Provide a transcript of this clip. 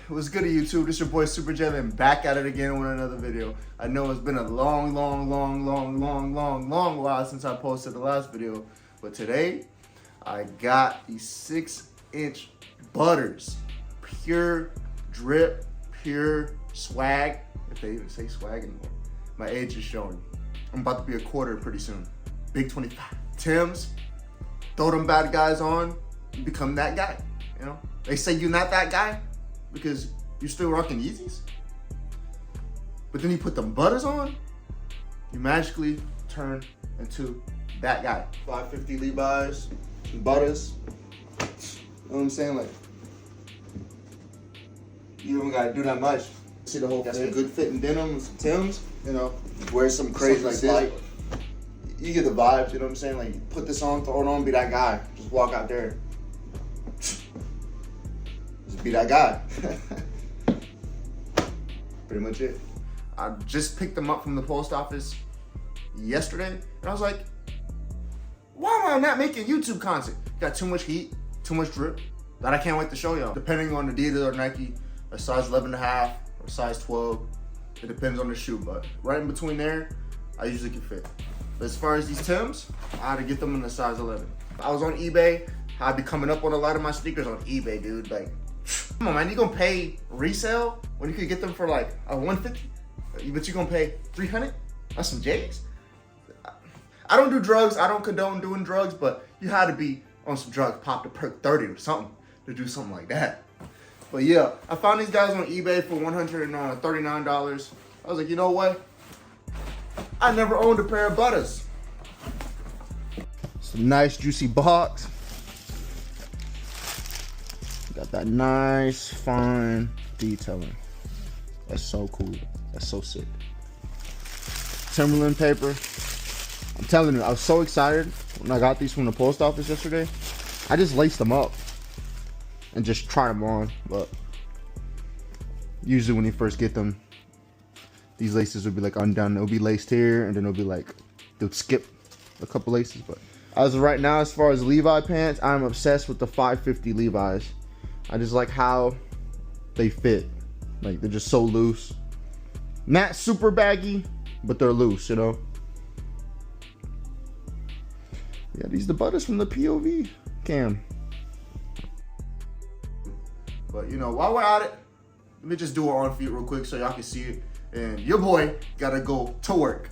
What's good to YouTube? This your boy SUPJAY and back at it again with another video. I know it's been a long while since I posted the last video, but today I got these 6-inch butters. Pure drip, pure swag, if they even say swag anymore. My age is showing. I'm about to be a quarter pretty soon. Big 25. Tim's, throw them bad guys on, you become that guy, you know? They say you're not that guy because you're still rocking Yeezys. But then you put them butters on, you magically turn into that guy. 550 Levi's, butters. You know what I'm saying? Like, you don't gotta do that much. See the whole thing. Got some good fitting denim, some Tim's, you know. Wear some crazy like this. You get the vibes, you know what I'm saying? Like, you put this on, throw it on, be that guy. Just walk out there. Just be that guy. Pretty much it. I just picked them up from the post office yesterday, and I was like, why am I not making YouTube content? Got too much heat, too much drip, that I can't wait to show y'all. Depending on Adidas or Nike, a size 11.5 or size 12, it depends on the shoe, but right in between there, I usually can fit. But as far as these Timbs, I had to get them in a size 11. I was on eBay. I'd be coming up on a lot of my sneakers on eBay, dude. Like, come on, man, you gonna pay resale when you could get them for like a 150? But you gonna pay 300 on some J's? I don't do drugs. I don't condone doing drugs, but you had to be on some drugs, pop the perk 30 or something to do something like that. But yeah, I found these guys on eBay for $139. I was like, you know what? I never owned a pair of butters. Some nice juicy box. Got that nice fine detailing. That's so cool. That's so sick. Timberland paper. I'm telling you, I was so excited when I got these from the post office yesterday. I just laced them up and just tried them on. But usually when you first get them, these laces would be like undone. It would be laced here, and then it would be like, they would skip a couple laces. But as of right now, as far as Levi pants, I'm obsessed with the 550 Levi's. I just like how they fit. Like, they're just so loose. Not super baggy, but they're loose, you know? Yeah, these the butters from the POV cam. But, you know, while we're at it, let me just do it on feet real quick so y'all can see it. And your boy gotta go to work.